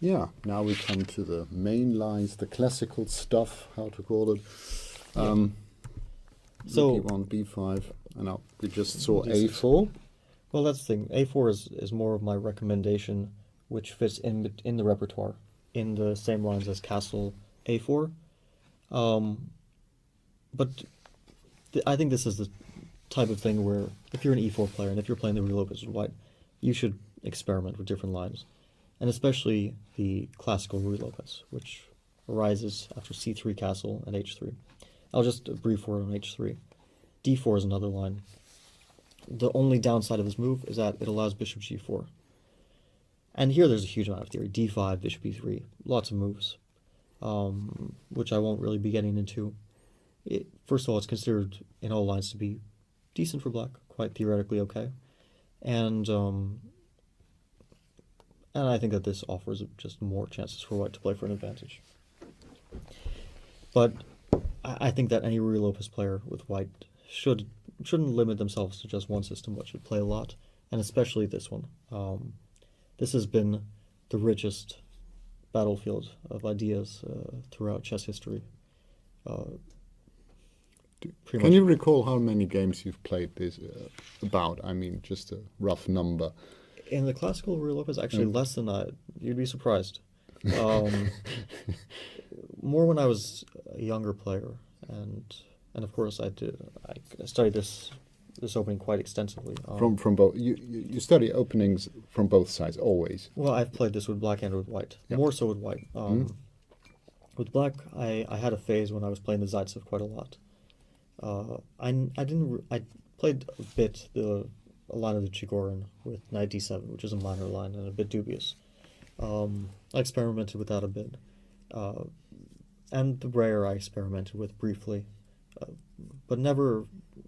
Yeah, now we come to the main lines, the classical stuff, how to call it. So B1, B5, and now we just saw A4. Well, that's the thing. A4 is more of my recommendation, which fits in the repertoire, in the same lines as Castle A4. But I think this is the type of thing where if you're an E4 player and if you're playing the Ruy Lopez with white, you should experiment with different lines, and especially the classical Ruy Lopez, which arises after C3 castle and H3. I'll just a brief word on H3. D4 is another line. The only downside of this move is that it allows bishop G4. And here there's a huge amount of theory. D5, bishop E3, lots of moves, which I won't really be getting into. First of all, it's considered in all lines to be decent for black, quite theoretically okay. And I think that this offers just more chances for white to play for an advantage. But I think that any Ruy Lopez player with white shouldn't limit themselves to just one system, but should play a lot, and especially this one. This has been the richest battlefield of ideas throughout chess history. Can you recall how many games you've played this about? I mean, just a rough number. In the classical Ruy Lopez, actually less than that. You'd be surprised. More when I was a younger player, and of course I studied this opening quite extensively. From both, you study openings from both sides always. Well, I've played this with black and with white. Yep. More so with white. With black, I had a phase when I was playing the Zaitsev quite a lot. I played a bit a line of the Chigorin with knight d7, which is a minor line and a bit dubious. I experimented with that a bit. And the Breyer I experimented with briefly, but I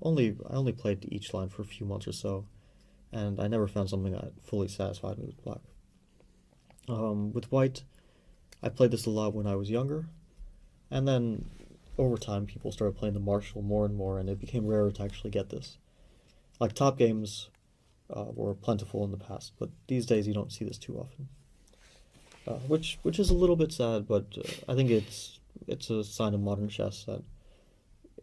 only played each line for a few months or so, and I never found something that fully satisfied me with black. With white, I played this a lot when I was younger, and then over time people started playing the Marshall more and more, and it became rarer to actually get this. Like top games were plentiful in the past, but these days you don't see this too often. Which is a little bit sad, but I think it's a sign of modern chess that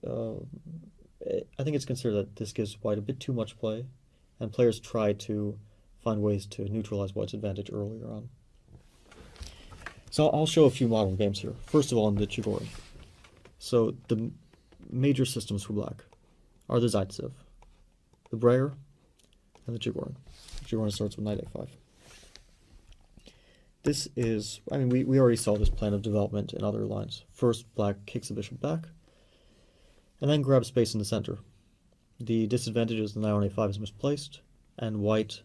I think it's considered that this gives white a bit too much play, and players try to find ways to neutralize white's advantage earlier on. So I'll show a few modern games here. First of all, in the Chigorin. So the major systems for black are the Zaitsev, the Breyer, and the Chigorin. The Chigorin starts with knight a5. This is, I mean, we already saw this plan of development in other lines. First, black kicks the bishop back, and then grabs space in the center. The disadvantage is the knight on a5 is misplaced, and white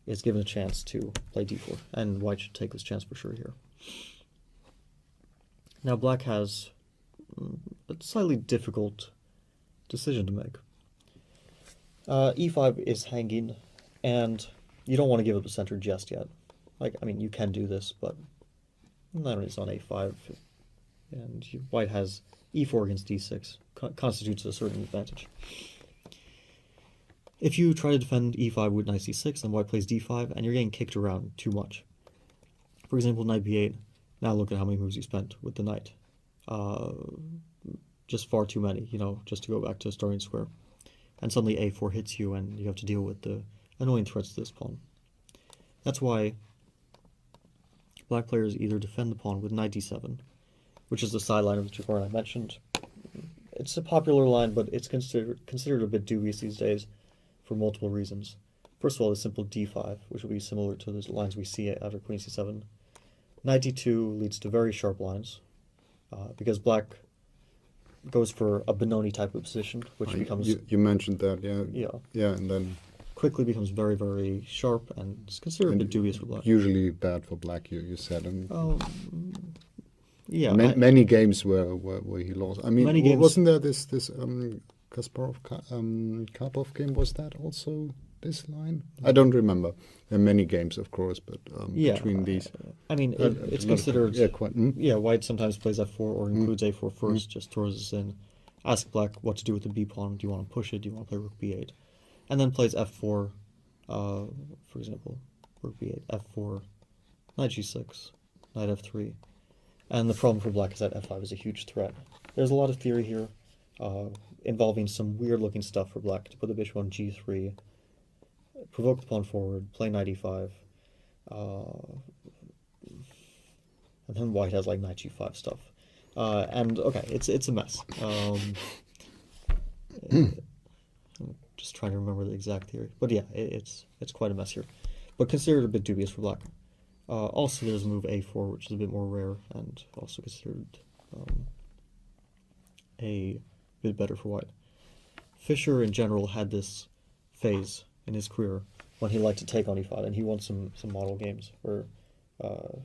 is given a chance to play d4, and white should take this chance for sure here. Now black has a slightly difficult decision to make. E5 is hanging, and you don't want to give up the center just yet. Like, I mean, you can do this, but knight is on a5, and white has e4 against d6, constitutes a certain advantage. If you try to defend e5 with knight c6, then white plays d5, and you're getting kicked around too much. For example, knight b8, now look at how many moves you spent with the knight. Just far too many, just to go back to starting square. And suddenly a4 hits you, and you have to deal with the annoying threats to this pawn. That's why black players either defend the pawn with knight d7, which is the side line of the Chigorin I mentioned. It's a popular line, but it's considered a bit dubious these days for multiple reasons. First of all, the simple d5, which will be similar to the lines we see after queen c7. Knight d2 leads to very sharp lines, because black goes for a Benoni type of position, which becomes... You mentioned that, yeah. Yeah. Yeah, and then... quickly becomes very, very sharp, and it's considered a bit dubious for black. Usually bad for black, you said. And yeah. Many games where he lost. I mean, wasn't there this Kasparov-Karpov game? Was that also this line? I don't remember. There are many games, of course, but between these... I mean, it's considered... Yeah, white sometimes plays f4 or includes a4 first, just throws this in. Ask black what to do with the b pawn. Do you want to push it? Do you want to play rook b8? And then plays f4, for example, rook b8, f4, knight g6, knight f3. And the problem for black is that f5 is a huge threat. There's a lot of theory here involving some weird-looking stuff for black to put the bishop on g3, provoke the pawn forward, play knight e5, and then white has like knight g5 stuff. And okay, it's a mess. I'm just trying to remember the exact theory, but yeah, it's quite a mess here. But considered a bit dubious for black. Also, there's a move a4, which is a bit more rare, and also considered a bit better for white. Fischer, in general, had this phase in his career when he liked to take on e5, and he won some model games where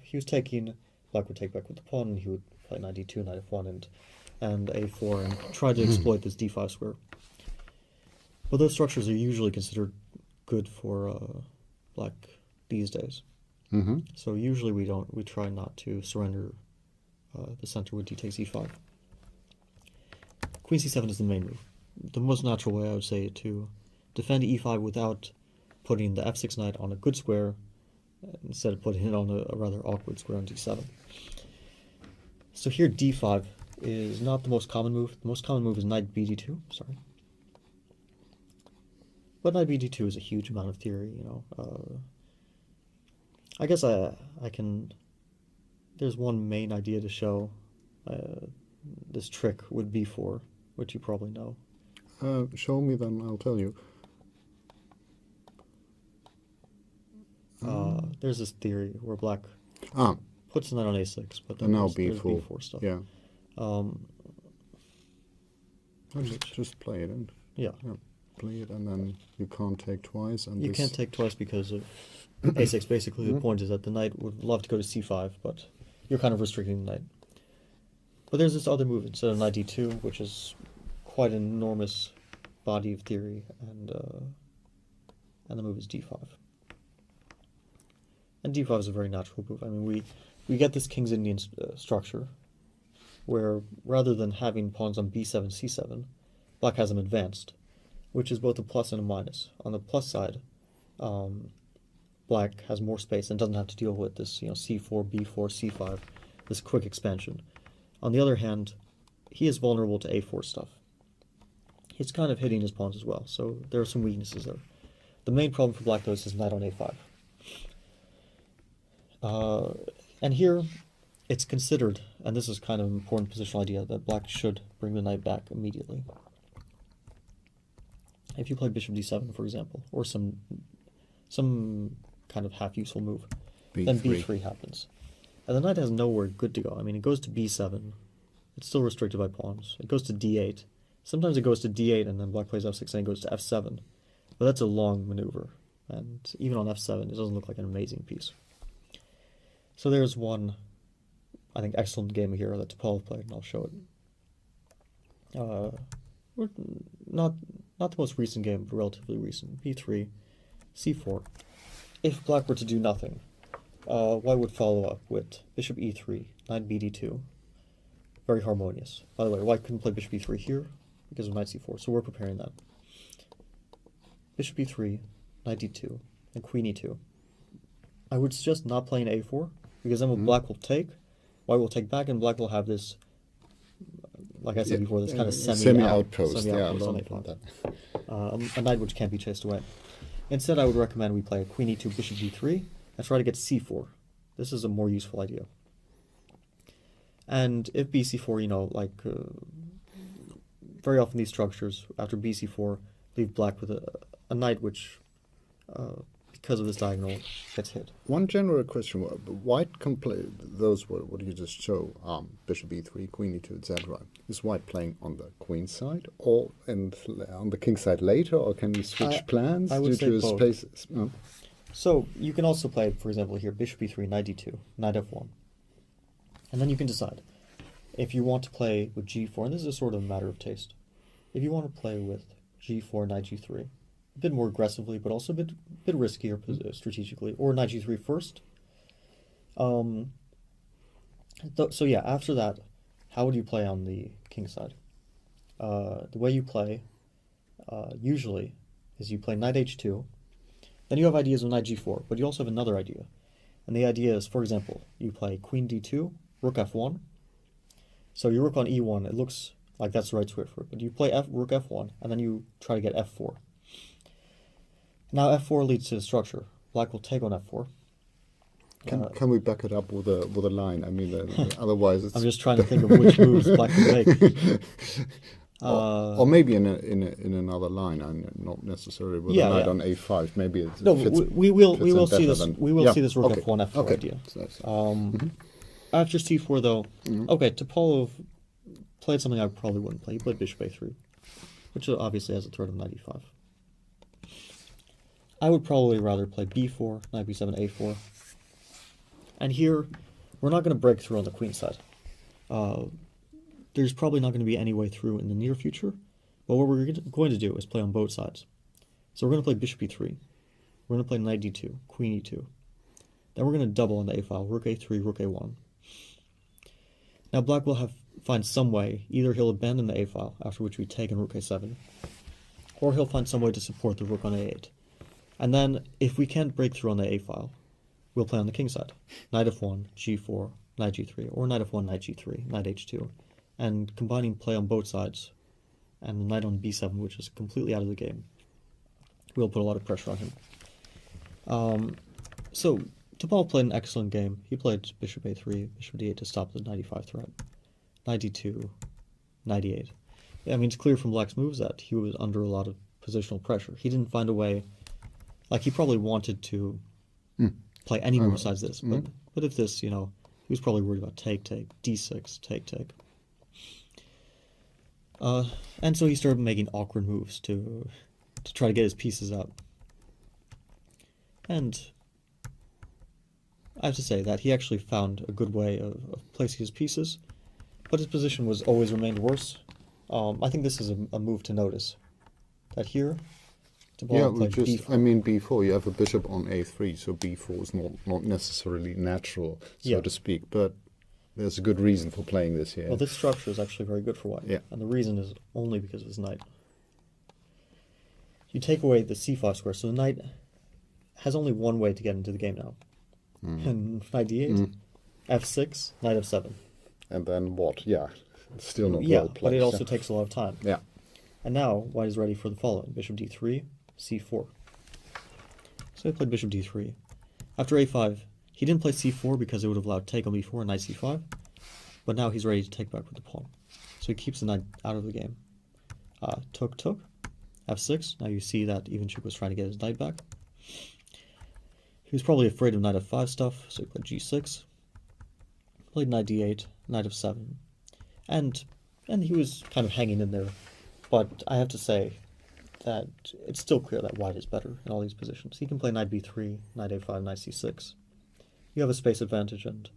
he was taking, black would take back with the pawn, and he would play knight d2, knight f1, and a4, and try to exploit this d5 square. But those structures are usually considered good for black these days. Mm-hmm. So usually we try not to surrender the center with d takes e5. Queen c7 is the main move. The most natural way, I would say, to defend e5 without putting the f6 knight on a good square, instead of putting it on a rather awkward square on d7. So here d5 is not the most common move. The most common move is knight bd2, sorry. But knight bd2 is a huge amount of theory, you know. I guess I can... There's one main idea to show this trick with b4, which you probably know. Show me, then I'll tell you. There's this theory where black puts the knight on a6, but then now there's b4. b4 stuff. Yeah. Just play it and Yeah. play it, and then you can't take twice. And You this... can't take twice because of a6. Basically, the point is that the knight would love to go to c5, but you're kind of restricting the knight. But there's this other move instead of knight d2, which is quite an enormous body of theory, and the move is d5. And d5 is a very natural move. I mean, we get this King's Indian structure, where rather than having pawns on b7, c7, black has them advanced, which is both a plus and a minus. On the plus side, black has more space and doesn't have to deal with this, c4, b4, c5, this quick expansion. On the other hand, he is vulnerable to a4 stuff. He's kind of hitting his pawns as well, so there are some weaknesses there. The main problem for black, though, is his knight on a5. And here, it's considered, and this is kind of an important positional idea, that black should bring the knight back immediately. If you play bishop d7, for example, or some kind of half-useful move, then b3 happens. And the knight has nowhere good to go. I mean, it goes to b7. It's still restricted by pawns. It goes to d8. Sometimes it goes to d8, and then black plays f6, and it goes to f7. But that's a long maneuver. And even on f7, it doesn't look like an amazing piece. So there's one, I think, excellent game here that Topalov played, and I'll show it. Not the most recent game, but relatively recent. b3, c4. If black were to do nothing, white would follow up with bishop e3, knight bd2. Very harmonious. By the way, white couldn't play bishop e3 here because of knight c4, so we're preparing that. Bishop e3, knight d2, and queen e2. I would suggest not playing a4, because then black will take, white will take back, and black will have this, like I said before, this kind of semi-outpost. On That. a knight which can't be chased away. Instead, I would recommend we play queen e2, bishop d3, and try to get c4. This is a more useful idea. And if bc4, very often these structures, after bc4, leave black with a knight which, because of this diagonal, gets hit. One general question: white can play those what you just show, bishop e3, queen e2, etc. Is white playing on the queen side or on the king side later, or can you switch plans I would due say to his both. spaces? No. So you can also play, for example, here bishop e3, knight d2, knight f1, and then you can decide if you want to play with g4. And this is a sort of a matter of taste. If you want to play with g4, knight g3, a bit more aggressively, but also a bit riskier strategically, or knight g3 first. So yeah, after that, how would you play on the king side? The way you play usually is you play knight h2, then you have ideas of knight g4, but you also have another idea, And the idea is, for example, you play queen d2, rook f1. So you rook on e1, it looks like that's the right square for it. But you play rook f1, and then you try to get f4. Now f4 leads to the structure. Black will take on f4. Can we back it up with a line? I mean, otherwise it's... I'm just trying to think of which moves Black can make. Or maybe in another line, and not necessarily with a knight on a5. Maybe it no. fits, We will see this. than, We will see this rook f1 f4 idea. So, After c4 though, okay, Topalov played something I probably wouldn't play. He played bishop a3, which obviously has a threat of knight e5. I would probably rather play b4, knight b7, a4. And here, we're not going to break through on the queen side. There's probably not going to be any way through in the near future, but what we're going to do is play on both sides. So we're going to play bishop e3. We're going to play knight d2, queen e2. Then we're going to double on the a file, rook a3, rook a1. Now black will find some way, either he'll abandon the a file, after which we take on rook a7, or he'll find some way to support the rook on a8. And then, if we can't break through on the a file, we'll play on the king side. Knight f1, g4, knight g3, or knight f1, knight g3, knight h2. And combining play on both sides, and the knight on b7, which is completely out of the game, will put a lot of pressure on him. So, Topal played an excellent game. He played bishop a3, bishop d8 to stop the knight e5 threat. Knight d2, knight e8. I mean, it's clear from Black's moves that he was under a lot of positional pressure. He didn't find a way, like he probably wanted to play any move besides this, but if this, he was probably worried about take, d6, take. And so he started making awkward moves to try to get his pieces up. And I have to say that he actually found a good way of placing his pieces, but his position was always remained worse. I think this is a move to notice. That here, I mean, b4, you have a bishop on a3, so b4 is not necessarily natural, so to speak, but there's a good reason for playing this here. Well, this structure is actually very good for white, and the reason is only because of his knight. You take away the c5 square, so the knight has only one way to get into the game now. And knight d8, f6, knight f7. And then what? Yeah, it's still not well placed. But it also takes a lot of time. Yeah. And now, white is ready for the following. Bishop d3, c4. So he played bishop d3. After a5, he didn't play c4 because it would have allowed take on b4 and knight c5. But now he's ready to take back with the pawn. So he keeps the knight out of the game. Took, f6. Now you see that Ivanchuk was trying to get his knight back. He was probably afraid of knight f5 stuff, so he played g6. Played knight d8, knight f7. And he was kind of hanging in there. But I have to say that it's still clear that white is better in all these positions. He can play knight b3, knight a5, knight c6. You have a space advantage, and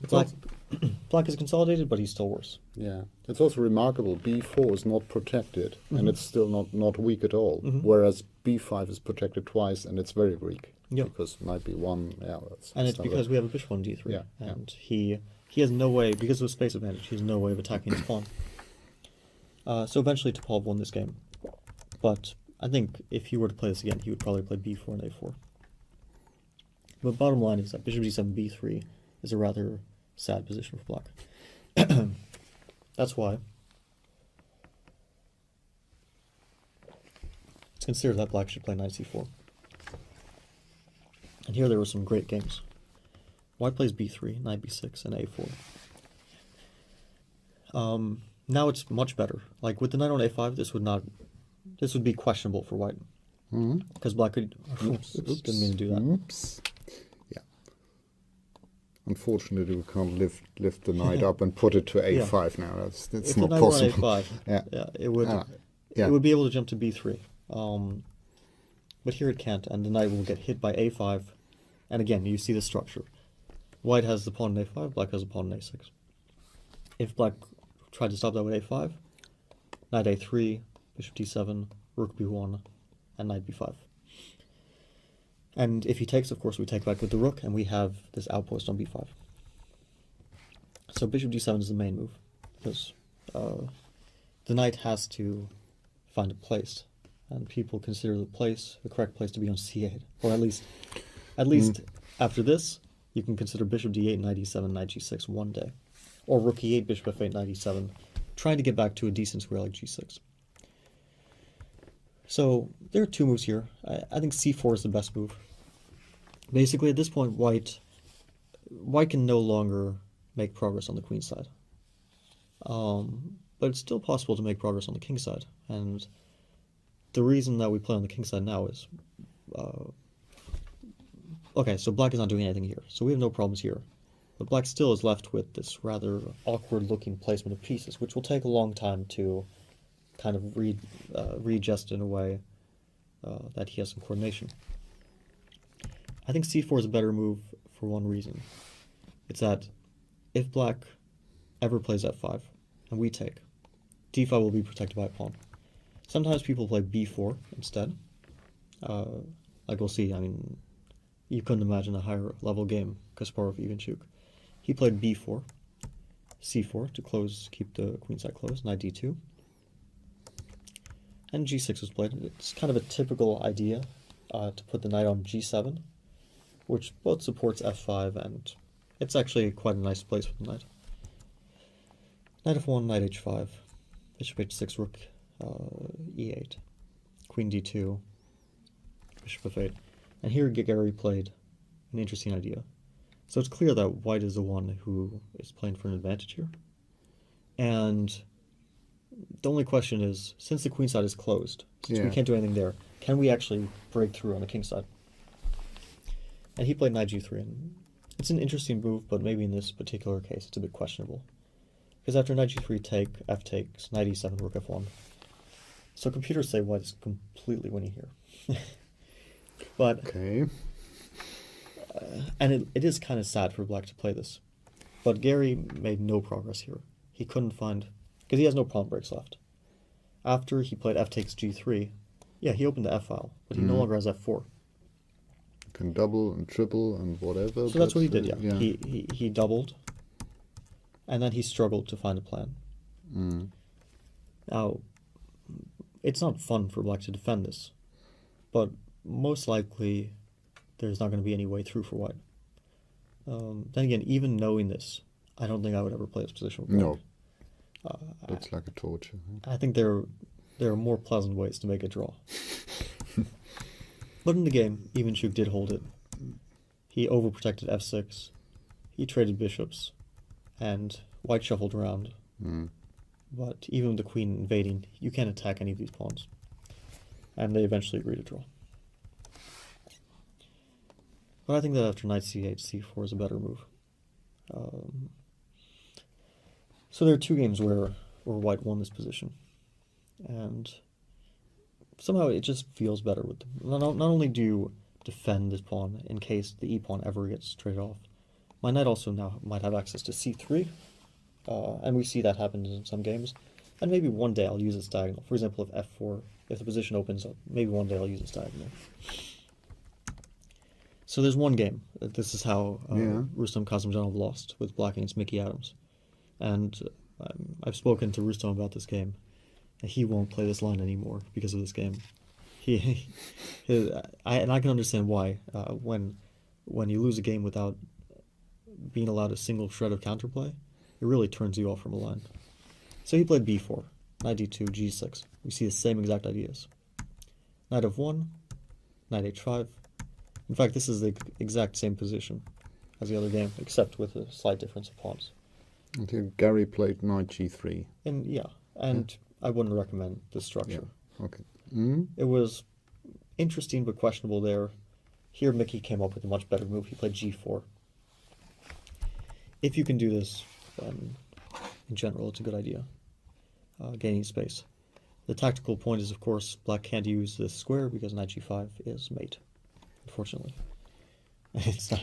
black is consolidated, but he's still worse. Yeah, it's also remarkable. b4 is not protected, and it's still not weak at all. Whereas b5 is protected twice, and it's very weak. Yeah. Because knight b1, and it's because we have a bishop on d3, and he has no way, because of space advantage, he has no way of attacking his pawn. So eventually Topalov won this game, but I think if he were to play this again, he would probably play b4 and a4. But bottom line is that bishop d7, b3 is a rather sad position for black. That's why it's considered that black should play knight c4. And here there were some great games. White plays b3, knight b6, and a4. Now it's much better. Like with the knight on a5, this would be questionable for white. Because black could... didn't mean to do that. Oops. Yeah. Unfortunately, we can't lift the knight up and put it to a5 now. That's not possible. If the knight were on a5, it would be able to jump to b3. But here it can't, and the knight will get hit by a5. And again, you see the structure. White has the pawn on a5, black has the pawn on a6. If black tried to stop that with a5, knight a3, bishop d7, rook b1, and knight b5. And if he takes, of course, we take back with the rook, and we have this outpost on b5. So bishop d7 is the main move, because the knight has to find a place, and people consider the correct place to be on c8, or at least after this, you can consider bishop d8, knight e7, knight g6 one day. Or rook e8, bishop f8, knight e7, trying to get back to a decent square like g6. So there are two moves here. I think c4 is the best move. Basically, at this point, white can no longer make progress on the queen side. But it's still possible to make progress on the king side. And the reason that we play on the king side now is... okay, so black is not doing anything here. So we have no problems here. But black still is left with this rather awkward-looking placement of pieces, which will take a long time to kind of readjust in a way that he has some coordination. I think c4 is a better move for one reason. It's that if black ever plays f5, and we take, d5 will be protected by a pawn. Sometimes people play b4 instead. Like we'll see, I mean, you couldn't imagine a higher level game, Kasparov, Ivanchuk. He played b4, c4 to keep the queen side closed, knight d2. And g6 was played. It's kind of a typical idea to put the knight on g7, which both supports f5, and it's actually quite a nice place for the knight. Knight f1, knight h5, bishop h6, rook e8, queen d2, bishop f8. And here Gary played an interesting idea. So it's clear that white is the one who is playing for an advantage here. And the only question is, since the queen side is closed, since we can't do anything there, can we actually break through on the king side? And he played knight g3, and it's an interesting move, but maybe in this particular case it's a bit questionable. Because after knight g3 take, f takes, knight e7, rook f1. So computers say white is completely winning here. But Okay. And it is kind of sad for black to play this. But Gary made no progress here. He couldn't find... because he has no pawn breaks left. After he played f takes g3, yeah, he opened the f-file, but he no longer has f4. Can double and triple and whatever. So that's what he did, yeah. yeah. He doubled, and then he struggled to find a plan. Now, it's not fun for black to defend this, but most likely there's not going to be any way through for white. Then again, even knowing this, I don't think I would ever play this position with black. No. Looks like a torture. I think there are more pleasant ways to make a draw. But in the game, Ivanchuk did hold it. He overprotected f6, he traded bishops, and white shuffled around. But even with the queen invading, you can't attack any of these pawns. And they eventually agreed to draw. But I think that after knight c8, c4 is a better move. So there are two games where white won this position. And somehow it just feels better with them. Not only do you defend this pawn in case the e-pawn ever gets traded off, my knight also now might have access to c3, and we see that happen in some games. And maybe one day I'll use its diagonal. For example, if f4, if the position opens up, maybe one day I'll use its diagonal. So there's one game. This is how Rustam Kazımcanov lost with black against Mickey Adams. And I've spoken to Rustam about this game. And he won't play this line anymore because of this game. And I can understand why. When you lose a game without being allowed a single shred of counterplay, it really turns you off from a line. So he played b4, knight d2, g6. We see the same exact ideas. Knight f1, knight h5. In fact, this is the exact same position as the other game, except with a slight difference of pawns. I think Gary played knight g3. And I wouldn't recommend this structure. Yeah. Okay. It was interesting but questionable there. Here Mickey came up with a much better move. He played g4. If you can do this, then in general it's a good idea, gaining space. The tactical point is, of course, black can't use this square because knight g5 is mate, unfortunately. It's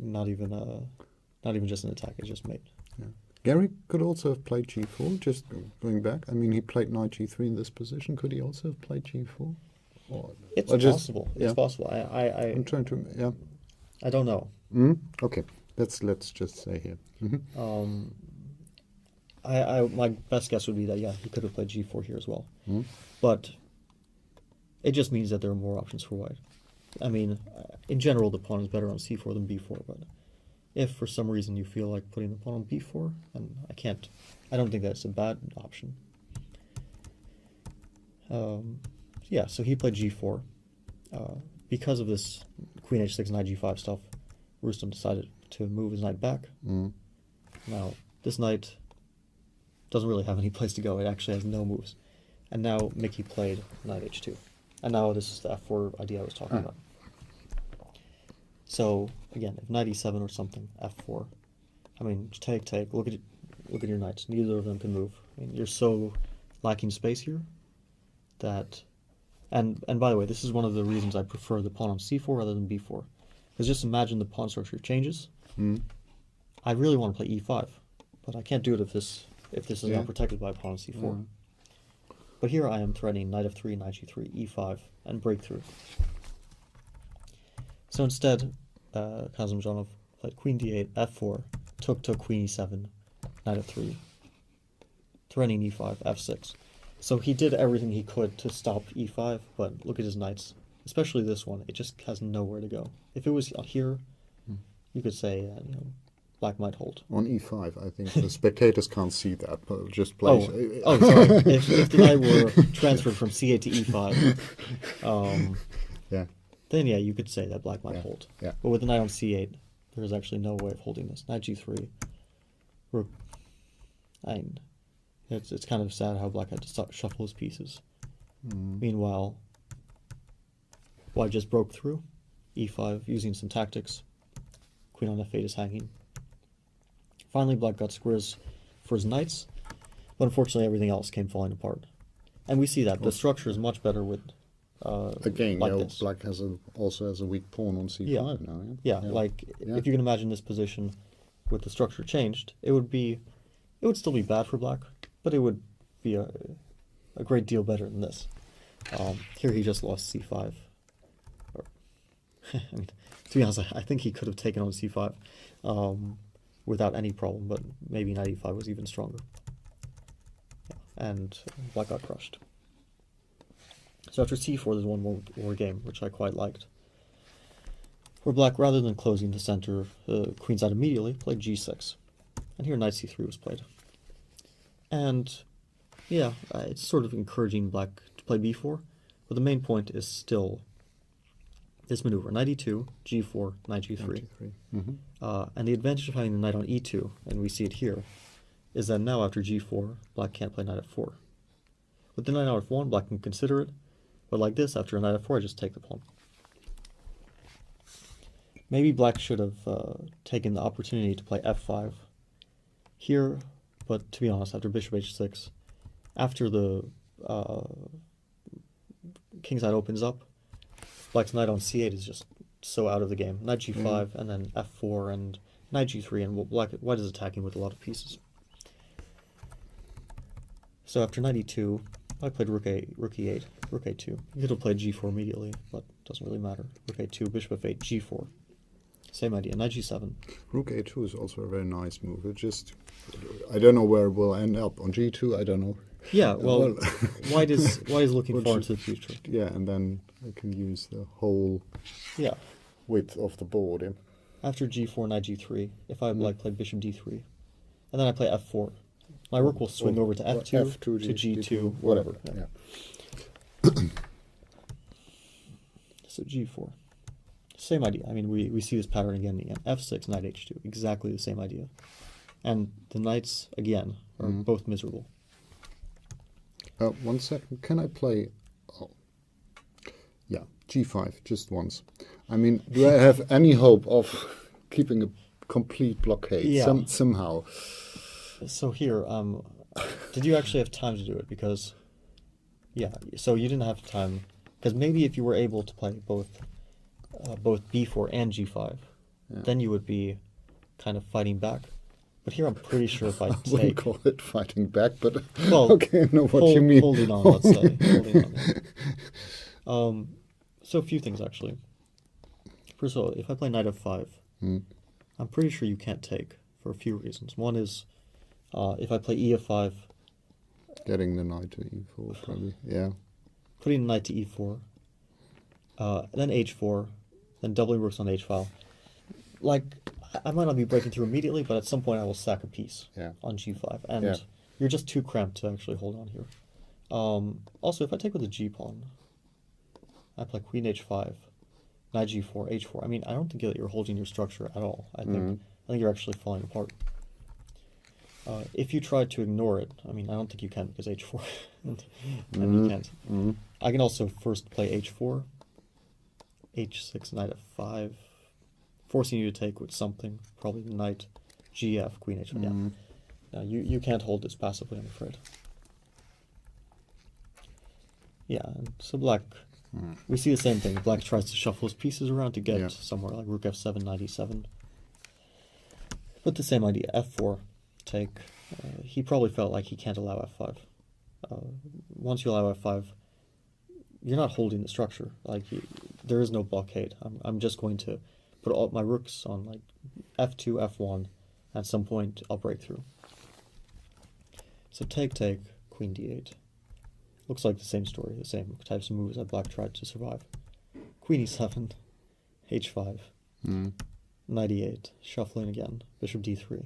not even just an attack, it's just mate. Yeah. Gary could also have played g4, just going back. I mean, he played knight g3 in this position. Could he also have played g4? It's possible. It's possible. I'm trying to, I don't know. Okay, let's just say here. My best guess would be that, he could have played g4 here as well. But it just means that there are more options for white. I mean, in general, the pawn is better on c4 than b4, but if for some reason you feel like putting the pawn on b4, and I don't think that's a bad option. Yeah, so he played g4. Because of this queen h6, knight g5 stuff, Rustam decided to move his knight back. Now, this knight doesn't really have any place to go. It actually has no moves. And now Mickey played knight h2. And now this is the f4 idea I was talking about. So, again, if knight e7 or something, f4, I mean, take, look at your knights. Neither of them can move. I mean, you're so lacking space here that... And by the way, this is one of the reasons I prefer the pawn on c4 rather than b4. Because just imagine the pawn structure changes. I really want to play e5, but I can't do it if this is not protected by pawn on c4. But here I am threatening knight f3, knight g3, e5, and breakthrough. So instead, Kazimjanov played queen d8, f4, took queen e7, knight f3, threatening e5, f6. So he did everything he could to stop e5, but look at his knights. Especially this one, it just has nowhere to go. If it was here, you could say, black might hold. On e5, I think the spectators can't see that, but just play. Sorry. If the knight were transferred from c8 to e5, then yeah, you could say that black might hold. Yeah. But with the knight on c8, there's actually no way of holding this. Knight g3, rook. It's kind of sad how black had to shuffle his pieces. Meanwhile, white just broke through. e5, using some tactics. Queen on f8 is hanging. Finally, black got squares for his knights, but unfortunately everything else came falling apart. And we see that the structure is much better with again, like this. black also has a weak pawn on c5 now. If you can imagine this position with the structure changed, it would still be bad for black, but it would be a great deal better than this. Here he just lost c5. I mean, to be honest, I think he could have taken on c5 without any problem, but maybe knight e5 was even stronger. And black got crushed. So after c4, there's one more game, which I quite liked, where black, rather than closing the center queenside immediately, played g6. And here knight c3 was played. And yeah, it's sort of encouraging black to play b4, but the main point is still this maneuver, knight e2, g4, knight g3. And the advantage of having the knight on e2, and we see it here, is that now after g4, black can't play knight f4. With the knight on f1, black can consider it, but like this, after a knight f4, I just take the pawn. Maybe black should have taken the opportunity to play f5 here, but to be honest, after bishop h6, after the kingside opens up, black's knight on c8 is just so out of the game. Knight g5, and then f4, and knight g3, and white is attacking with a lot of pieces. So after knight e2, I played rook e8, rook a2. You could have played g4 immediately, but it doesn't really matter. Rook a2, bishop f8, g4. Same idea, knight g7. Rook a2 is also a very nice move. It just, I don't know where it will end up. On g2, I don't know. Yeah, well, white is looking forward to the future. Yeah, and then I can use the whole width of the board. Yeah. After g4, knight g3, if I played bishop d3, and then I play f4, my rook will swing over to f2, to g2, whatever. Yeah. So g4. Same idea. I mean, we see this pattern again and again. f6, knight h2, exactly the same idea. And the knights, again, are both miserable. 1 second. Can I play... Oh. Yeah, g5, just once. I mean, do I have any hope of keeping a complete blockade somehow? So here, did you actually have time to do it? Because, so you didn't have time. Because maybe if you were able to play both b4 and g5, then you would be kind of fighting back. But here I'm pretty sure if I take... I wouldn't call it fighting back, but well, okay, I know what you mean. Holding on, let's say. Holding on. So a few things, actually. First of all, if I play knight f5, I'm pretty sure you can't take for a few reasons. One is, if I play e f5... Getting the knight to e4, probably, yeah. Putting the knight to e4, Then h4, then doubling rooks on h file. Like, I might not be breaking through immediately, but at some point I will sack a piece on g5, and Yeah. you're just too cramped to actually hold on here. Also, if I take with the g pawn, I play queen h5, knight g4, h4. I mean, I don't think that you're holding your structure at all. I think you're actually falling apart. If you try to ignore it, I mean, I don't think you can because h4, and you can't. I can also first play h4, h6, knight f5, forcing you to take with something, probably the knight, gf, queen h5. Yeah. Now, you can't hold this passively, I'm afraid. Yeah, and so black, we see the same thing. Black tries to shuffle his pieces around to get somewhere, like rook f7, knight e7. But the same idea, f4, take. He probably felt like he can't allow f5. Once you allow f5, you're not holding the structure. Like, there is no blockade. I'm just going to put all my rooks on, like, f2, f1. At some point, I'll break through. So take, queen d8. Looks like the same story, the same types of moves that black tried to survive. Queen e7, h5, knight e8, shuffling again, bishop d3.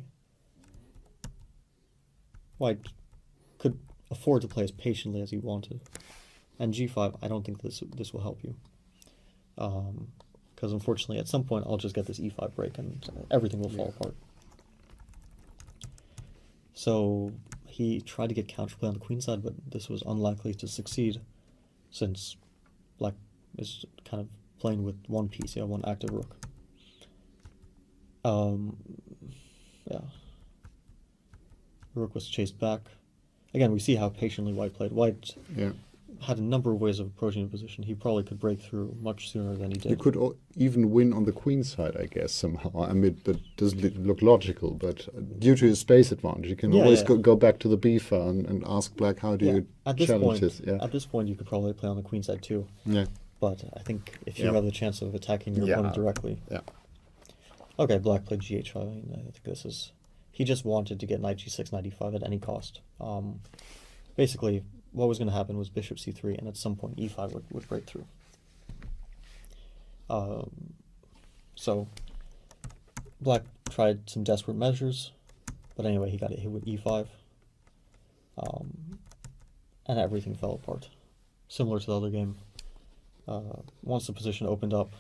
White could afford to play as patiently as he wanted. And g5, I don't think this will help you. Because unfortunately, at some point, I'll just get this e5 break and everything will fall apart. So he tried to get counterplay on the queen side, but this was unlikely to succeed since black is kind of playing with one piece, one active rook. Yeah. Rook was chased back. Again, we see how patiently white played. White had a number of ways of approaching the position. He probably could break through much sooner than he did. You could even win on the queen side, I guess, somehow. I mean, that doesn't look logical, but due to his space advantage, you can always go back to the b file and ask black, how do you challenge this? Yeah. At this point, you could probably play on the queen side too. Yeah. But I think if you have the chance of attacking your opponent directly. Yeah. Okay, black played gh5. I mean, I think this is... He just wanted to get knight g6, knight e5 at any cost. Basically, what was going to happen was bishop c3, and at some point e5 would break through. So black tried some desperate measures, but anyway, he got hit with e5, and everything fell apart. Similar to the other game. Once the position opened up,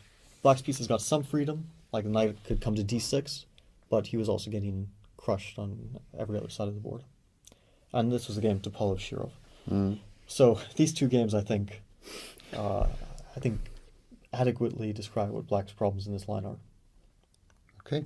black's pieces got some freedom, like the knight could come to d6, but he was also getting crushed on every other side of the board. And this was a game to Topalov Shirov. So these two games, I think adequately describe what black's problems in this line are. Okay.